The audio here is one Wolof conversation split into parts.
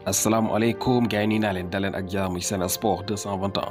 asalaamaaleykum gars yi nii naa leen daleen ak jaamu Sen Sport 221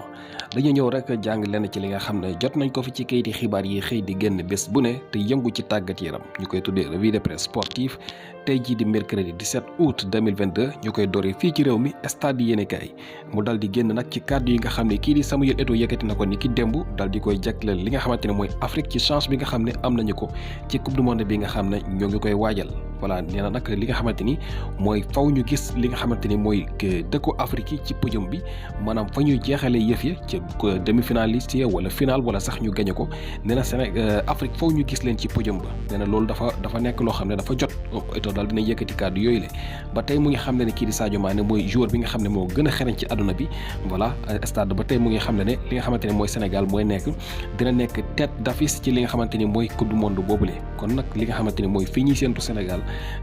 dañu ñëw rek jàng lenn ci li nga xam ne jot nañ ko fi ci kayiti xibaar yi xëy di génn bés bu ne te yëngu ci tàggat yaram ñu koy tuddee revue de presse sportive tey jii di mercredi 17 août 2022 ñu koy dori fii ci réew mi stade yéenekaay mu dal di génn nag ci kàddu yi nga xam ne kii di Samuel Eto'o yëkkati na ko ni ki démb dal di koy jagleel li nga xamante ne mooy Afrique ci chance bi nga xam ne am nañu ko ci coupe du monde bi nga xam ne ñoo ngi koy waajal voilà nee na nag li nga xamante ni mooy faw ñu gis li nga xamante ni mooy dëkku Afrique yi ci podium bi maanaam fa ñuy jeexalee yëf ya ci demi-finaliste ya wala final wala sax ñu gañe ko nee na Sénégal Afrique faw ñu gis leen ci podium ba nee na loolu dafa nekk loo xam ne dafa jot Eto'o daal dina yëkkati kàddu yooyu la ba tey mu ngi xam ne ne kii di Sadio Mané mooy joueur bi nga xam ne moo gën a xereñ ci àdduna bi voilà stade ba tey mu ngi xam ne li nga xamante ne mooy Sénégal mooy dina nekk tête d'affiche ci li nga xamante ni mooy coupe du monde boobule kon nag li nga xamante ni mooy fii ñuy séentu Sénégal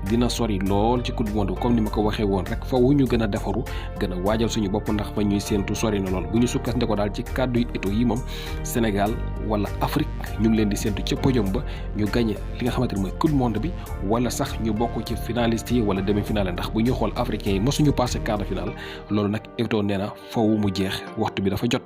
dina sori lool ci coupe du monde comme ni ma ko waxee woon rek faw ñu gën a defaru gën a waajal suñu bopp ndax fa ñuy séentu sori na lool bu ñu sukkandikoo daal ci kàddu yi Eto'o yi moom Sénégal wala Afrique ñu ngi leen di séentu ca podium ba ñu gagné li nga xamante ni mooy coupe du monde bi wala sax ñu bokk ci finaliste yi wala demi-finale ndax bu ñuy xool africains yi mosuñu passé quart de finale loolu nag Eto'o nee na faw mu jeex waxtu bi dafa jot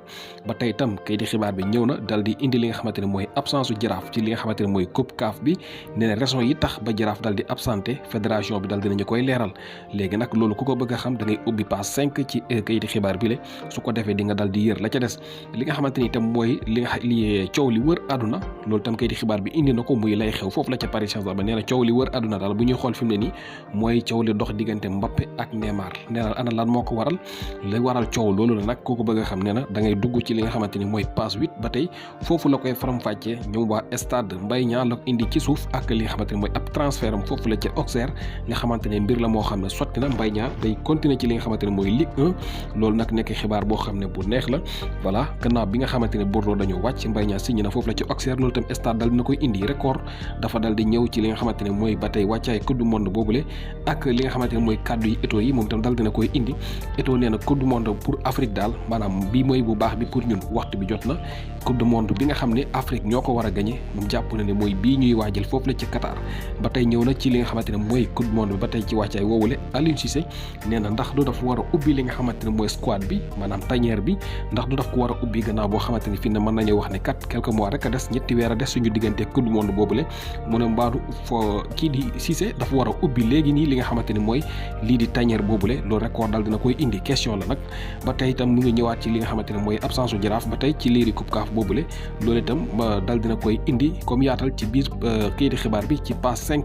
ba tey itam kay di xibaar bi ñëw na dal di indi li nga xamante ne mooy absence su Jaraaf ci li nga xamante ne mooy coupe CAF bi nee na raison yi tax ba Jaraaf dal di absenté fédération bi dal dinañu koy leeral léegi nag loolu ku ko bëgg a xam da ngay ubbi page 5 ci kayiti xibaar bi le su ko defee di nga dal di yër la ca des li nga xamante ni itam mooy li coow li wër àdduna loolu tam kayiti xibaar bi indi na ko muy lay xew foofu la ca Paris Saint-Germain nee na coow li wër àdduna daal bu ñuy xool fi mu ne nii mooy coow li dox diggante Mbappé ak Neymar nee na ana lan moo ko waral la waral coow loolu la nag ku ko bëgg a xam nee na da ngay dugg ci li nga xamante ni mooy page 8 ba tey foofu la koy faram-fàccee ñoom waa stade Mbaye Niang la indi ci suuf ak li nga xamante ni mooy ab transfert am foofu la ca Auxerre nga xamante ne mbir la moo xam ne sotti na Mbaye Niang day continuer ci li nga xamante ne mooy Ligue 1 loolu nag nekk xibaar boo xam ne bu neex la voilà gannaaw bi nga xamante ne Bordeaux dañoo wàcc Mbaye Niang signé na foofu la ci Auxerre loolu tam stade dal dina koy indi record dafa dal di ñëw ci li nga xamante ne mooy ba tey wàccaay coupe du monde boobule ak li nga xamante ne mooy kàddu yi Eto'o yi moom itam dal dina koy indi Eto'o nee na coupe du monde pour Afrique daal maanaam bii mooy bu baax bi pour ñun waxtu bi jot na coupe du monde bi nga xam ne Afrique ñoo ko war a gagné moom jàpp na ne mooy bii ñuy waajal foofu la ci Qatar ba tey ñëw na ci li nga xamante ne mooy coupe du monde bi ba tey ci wàccaay woowule Aliou Cissé nee na ndax du dafa war a ubbi li nga xamante ne mooy squad bi maanaam tanière bi ndax du daf ko war a ubbi gannaaw boo xamante ne fii ne mën nañu wax ne kat quelques mois rek a des ñetti weer a des suñu diggante coupe du monde boobule mu ne mbaadu fo kii di Cissé dafa war a ubbi léegi nii li nga xamante ni mooy lii di tanière boobule loolu record dal dina koy indi question la nag ba tey itam mu ngi ñëwaat ci li nga xamante ne mooy absence u Jaraaf ba tey ci lii di coupe CAF boobule loolu itam dal dina koy indi comme yaatal ci biir kii di xibaar bi ci page 5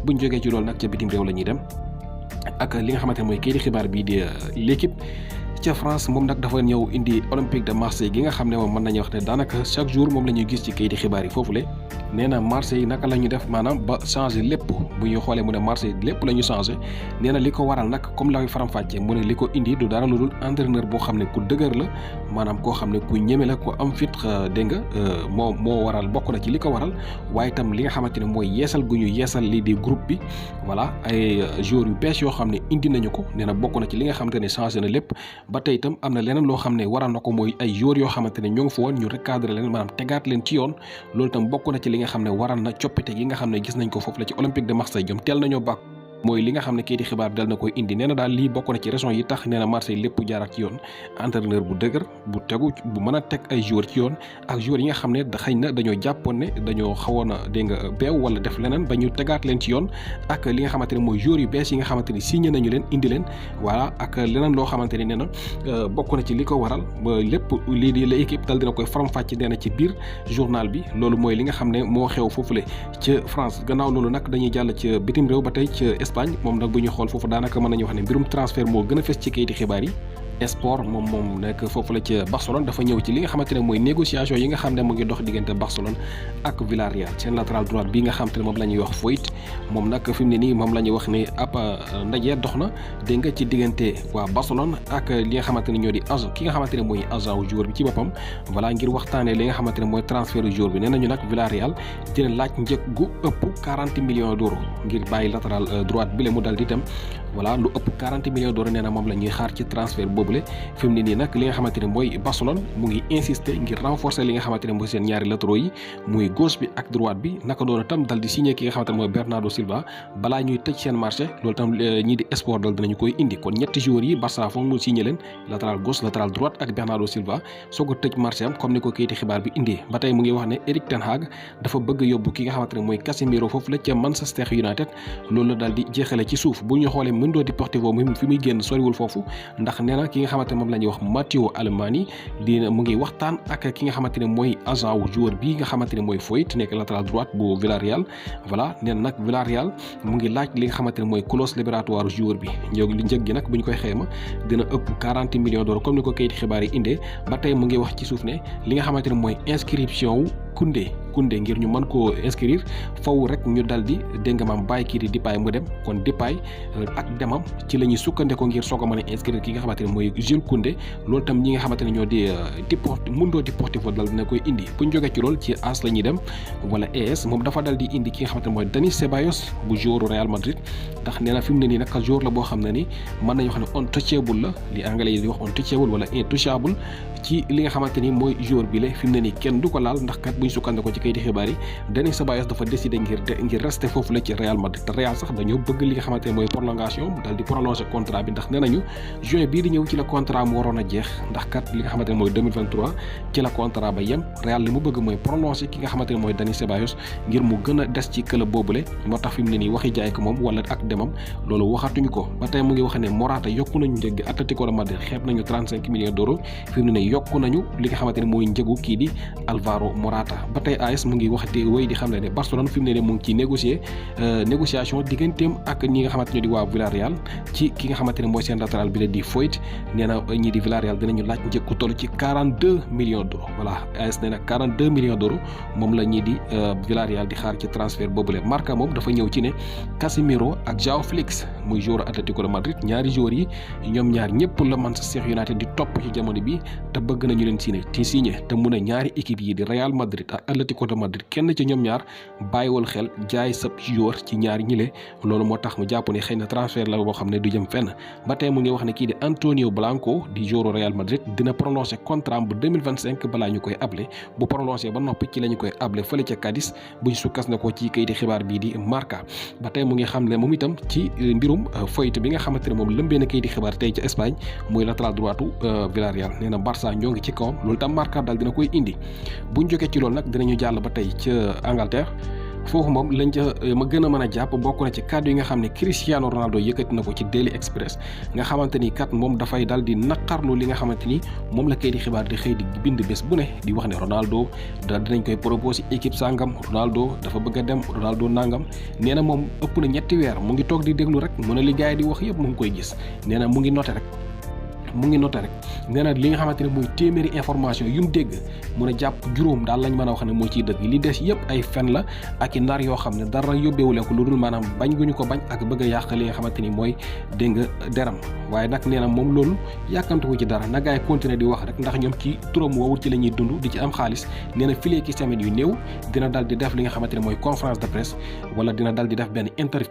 buñ jógee ci loolu nag ca bitim réew la ñuy dem ak li nga xamante ne mooy kii di xibaar bii di l'équipe ca France moom nag dafa ñëw indi Olympique de Marseille gi nga xam ne moom mën nañu wax ne daanaka chaque jour moom la ñuy gis ci kayiti xibaar yi foofule nee na Marseille naka la ñu def maanaam ba changé lépp bu ñu xoolee mu ne Marseille lépp la ñu changé nee na li ko waral nag comme la faram-fàccee mu ne li ko indi du dara lu dul entraîneur boo xam ne ku dëgër la maanaam koo xam ne ku ñeme la ku am fit dégg nga moo waral bokk na ci li ko waral waaye itam li nga xamante ne mooy yeesal gu ñu yeesal lii di groupe bi voilà ay joueurs yu bees yoo xam ne indi nañu ko nee na bokk na ci li nga xamante ne changé na lépp ba tey itam am na leneen loo xam ne waral na ko mooy ay joueurs yoo xamante ne ñoo ngi fa woon ñu recadré leen maanaam tegaat leen ci yoon loolu itam bokk na ci li nga xam ne waral na coppite gi nga xam ne gis nañ ko foofu la ci Olympique de Marseille ñoom teel nañoo bàkk mooy li nga xam ne kii di xibaar bi dal na koy indi nee na daal lii bokk na ci raison yi tax nee na Marseille lépp jaaraat ci yoon entraîneur bu dëgër bu tegu bu mën a teg ay joueurs ci yoon ak joueurs yi nga xam ne xëy na dañoo jàppoon ne dañoo xawoon a dégg nga beew wala def leneen ba ñu tegaat leen ci yoon ak li nga xamante ne mooy joueurs yu bees yi nga xamante ni signé nañu leen indi leen voilà ak leneen loo xamante ni nee na bokk na ci li ko waral ba lépp lii di la équipe dal dina koy faram-fàcce nee na ci biir journal bi loolu mooy li nga xam ne moo xew foofule ca France gannaaw loolu nag dañuy jàll ca bitim réew ba tey ca Espagne moom nag bu ñu xool foofu daanaka mën nañu wax ne mbirum transfert moo gën a fës ci kayiti xibaar yi sport moom nekk foofu la ca Barcelone dafa ñëw ci li nga xamante ne mooy négociation yi nga xam ne mu ngi dox diggante Barcelone ak Villarreal seen latéral droite bi nga xamante ne moom la ñuy wax Foyt moom nag fi mu ne nii moom la ñuy wax ne ab ndaje dox na dégg nga ci diggante waa Barcelone ak li nga xamante ne ñoo di agent ki nga xamante ne mooy agent wu joueur bi ci boppam voilà ngir waxtaanee li nga xamante ne mooy transfert du joueur bi nee nañu nag Villarreal dina laaj njëg gu ëpp 40 millions d'euros ngir bàyyi latéral droite bi le mu dal di dem voilà lu ëpp 40 millions d'euros nee na moom la ñuy xaar ci transfert boobu boobule fi mu ne nii nag li nga xamante ne mooy Barcelone mu ngi insister ngir renforcer li nga xamante ne mooy seen ñaari latéraux yi muy gauche bi ak droite bi naka doon tam dal di signé ki nga xamante ne mooy Bernardo Silva balaa ñuy tëj seen marché loolu tam ñii di sport dal dinañu koy indi kon ñetti joueurs yi Barça foog mu signé leen latéral gauche latéral droite ak Bernardo Silva soo ko tëj marché am comme ni ko kayiti xibaar bi indee ba tey mu ngi wax ne Erik ten Hag dafa bëgg yóbbu ki nga xamante ne mooy Casemiro foofu la ca Manchester United loolu la daal di jeexale ci suuf bu ñu xoolee Mundo Deportivo fi muy génn soriwul foofu ndax nee na ki nga xamante ne moom la ñuy wax Matteo Alemany mu ngi waxtaan ak ki nga xamante ne mooy agent wu joueur bi nga xamante ne mooy Foyth nekk latéral droite bu Villarreal voilà nee na nag Villarreal mu ngi laaj li nga xamante ne mooy clause libératoire joueur bi njëg gi nag bu ñu koy xayma dina ëpp 40 millions d'euros comme ni ko kayiti xibaar yi indee ba tey mu ngi wax ci suuf ne li nga xamante ne mooy inscription wu Koundé ngir ñu mën koo inscrire faw rek ñu dal di dégg nga maam bàyyi kii di Depay mu dem kon Depay ak demam ci la ñuy sukkandeko ngir soog a mën a inscrire ki nga xamante ne mooy Jules Koundé loolu tam ñi nga xamante ne ñoo di Mundo Deportivo dal dina koy indi bu ñu jógee ci loolu ci AS la ñuy dem wala AS moom dafa dal di indi ki nga xamante ne mooy Dani Ceballos bu joueur Real Madrid ndax nee na fi mu ne nii nag joueur la boo xam ne ni mën nañu wax ne untouchable la li anglais yi di wax untouchable wala intouchable ci li nga xamante ni mooy joueur bi la fi mu ne nii kenn du ko laal ndax kat bu ñu sukkandeko ci kayiti xibaar yi Dani Ceballos dafa décidé ngir rester foofu la ci Real Madrid te Real sax dañoo bëgg li nga xamante ne mooy prolongation dal di prolonger contrat bi ndax nee nañu juin bii di ñëw ci la contrat mu waroon a jeex ndax kat li nga xamante ne mooy 2023 ci la contrat ba yem Real li mu bëgg mooy prolonger ki nga xamante ne mooy Dani Ceballos ngir mu gën a des ci club boobule moo tax fi mu ne nii waxi jaay ko moom wala ak demam loolu waxatuñu ko ba tey mu ngi wax ne Morata yokku nañu njëg Atlético de Madrid xeeb nañu 35 millions d'euros fi mu ne nii yokku nañu li nga xamante ne mooy njëgu kii di Alvaro Morata ba tey AS mu ngi wax di wéy di xam ne Barcelone fi mu ne nii mu ngi ci négociation digganteem ak ñi nga xamante ne di waa Villarreal ci ki nga xamante ne mooy seen latéral bi la di Foyth nee na ñii di Villarreal dinañu laaj njëg ku toll ci 42 millions d'euros voilà AS nee na 42 millions d'euros moom la ñii di Villarreal di xaar ci transfert boobule Marca moom dafa ñëw ci ne Casemiro ak João Félix muy joueur Atlético de Madrid ñaari joueurs yi ñoom ñaar ñëpp la Manchester United di topp ci jamono bi te bëgg nañu leen signé te mu ne ñaari équipe yi di Real Madrid ak Atlético de Madrid kenn ci ñoom ñaar bàyyiwul xel jaay sab joueur ci ñaari ñile loolu moo tax mu jàpp ne xëy na transfert la boo xam ne du jëm fenn ba tey mu ngi wax ne kii di Antonio Blanco di joueur Real Madrid dina prolongé contrat bu 2025 balaa ñu koy able bu prolongé ba noppi ci la ñu koy able fële ca Cadiz buñ sukkas na ko ci kayiti xibaar bii di Marca ba tey mu ngi xam ne moom itam ci mbirum Foyth bi nga xamante ne moom lëmbee na kayiti xibaar tey ca Espagne muy latéral droitu Villarreal nee na Barça ñoo ngi ci kawam loolu tam Marca daal dina koy indi buñ jógee ci loolu nag dinañu jàll ba tey ca Angleterre foofu moom lañ ca ma gën a mën a jàpp bokk na ci kàddu yi nga xam ne Cristiano Ronaldo yëkkati na ko ci Daily Express nga xamante ni kat moom dafay dal di naqarlu li nga xamante ni moom la kay di xibaar di xëy di bind bés bu ne di wax ne Ronaldo daal dinañ koy proposé équipe sangam Ronaldo dafa bëgg a dem Ronaldo nangam nee na moom ëpp na ñetti weer mu ngi toog di déglu rek mu ne li gars yi di wax yëpp mu ngi koy gis nee na mu ngi noté rek nee na li nga xamante ne mooy téeméeri information yu mu dégg mu ne jàpp juróom daal lañ mën a wax ne moo ciy dëgg li des yëpp ay fen la ak i nar yoo xam ne dara yóbbeewuleen ko lu dul maanaam bañ gu ñu ko bañ ak bëgg a yàq li nga xamante ni mooy dégg nga deram waaye nag nee na moom loolu yàkkamtu ko ci dara na gaay continuer di wax rek ndax ñoom ci turam woowul ci la ñuy dund di ci am xaalis nee na filee ki semaine yu néew dina dal di def li nga xamante ne mooy conférence de presse wala dina dal di def benn interview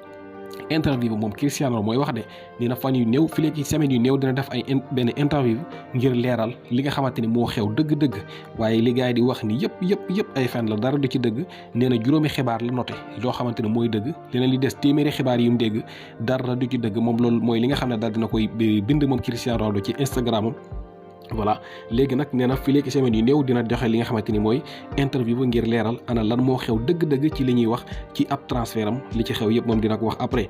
bi moom Cristiano mooy wax de nee na fan yu néew fii léegi semaine yu néew dina def benn interview ngir leeral li nga xamante ni moo xew dëgg-dëgg waaye li gars yi di wax ni yëpp ay fen la dara du ci dëgg nee na juróomi xibaar la noté loo xamante ne mooy dëgg leneen li des téeméeri xibaar yi mu dégg dara du ci dëgg moom loolu mooy li nga xam ne daal dina koy bind moom Cristiano Ronaldo ci Instagram am voilà léegi nag nee na fii léegi semaine yu néew dina joxe li nga xamante ni mooy interview ba ngir leeral ana lan moo xew dëgg-dëgg ci li ñuy wax ci ab transfert am li ci xew yëpp moom dina ko wax après.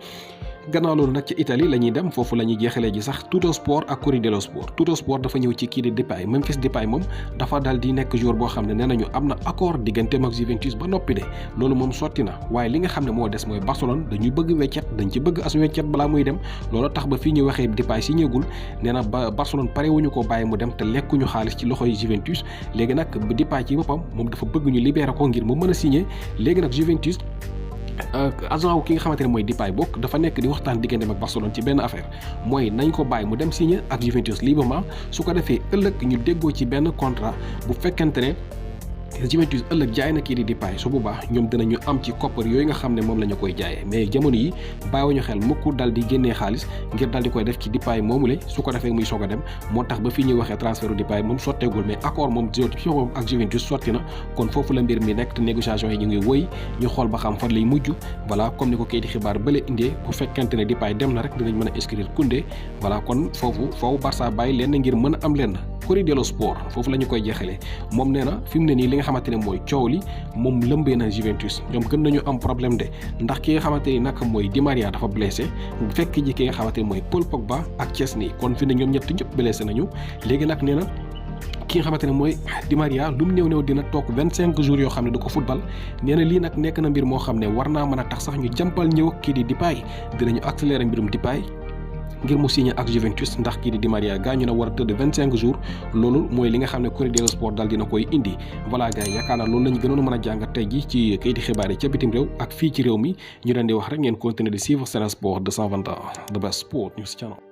gannaaw loolu nag ci Italie la ñuy dem foofu la ñuy jeexalee ji sax Tuttosport ak Corriere dello Sport Tuttosport dafa ñëw ci kii di Depay Memphis Depay moom dafa dal di nekk joueur boo xam ne nee nañu am na accord digganteem ak Juventus ba noppi de loolu moom sotti na waaye li nga xam ne moo des mooy Barcelone dañuy bëgg weccet dañ ci bëgg as weccet balaa muy dem loolu tax ba fii ñu waxee Depay si ñëgul nee na ba Barcelone pare wuñu ko bàyyi mu dem te lekkuñu xaalis ci loxoy Juventus léegi nag Depay ci boppam moom dafa bëgg ñu libérer ko ngir mu mën a signer léegi nag Juventus agent wu ki nga xamante ne mooy Depay bokk dafa nekk di waxtaan digganteem ak Barcelone ci benn affaire mooy nañ ko bàyyi mu dem signer ak Juventus librement su ko defee ëllëg ñu déggoo ci benn contrat bu fekkente ne Juventus ëllëg jaay na kii di Depay su boobaa ñoom dinañu am ci koppar yooyu nga xam ne moom la ñu koy jaayee mais jamono yi bàyyiwuñu xel mukk dal di génnee xaalis ngir dal di koy def ci Depay moomule su ko defee muy soog a dem moo tax ba fii ñuy waxee transfert Depay moom sotteegul mais accord moom ak Juventus sotti na kon foofu la mbir mi nekk te négociation yi ñu ngi wëy ñu xool ba xam fan lay mujj voilà comme ni ko kayiti xibaar bële indee bu fekkente ne Depay dem na rek dinañ mën a inscrire Koundé voilà kon foofu Barça bàyyi leen ngir mën a am leen Corriere dello Sport foofu la ñu koy jeexalee moom nee na fi mu ne nii li nga xamante ne mooy coow li moom lëmbee na Juventus ñoom gën nañu am problème de ndax ki nga xamante ni nag mooy Di Maria dafa blessé fekk ji ki nga xamante ni mooy Paul Pogba ak Chesney kon fi ne ñoom ñett ñëpp blessé nañu léegi nag nee na ki nga xamante ne mooy Di Maria lu mu néew dina toog 25 jours yoo xam ne du ko football nee na lii nag nekk na mbir moo xam ne war naa mën a tax sax ñu jàmpal ñëw kii di Depay dinañu accélérer mbirum Depay ngir mu signé ak Juventus ndax kii di Di Maria gaañu na war a tëdd 25 jours loolu mooy li nga xam ne Corriere dello Sport daal dina koy indi voilà gars yi yaakaar naa loolu lañu gënoon a mën a jàngat tey ji ci kayiti xibaar yi ca bitim réew ak fii ci réew mi ñu leen di wax rek ngeen continuer di suivre Sen Sport 221 the best sport news channel.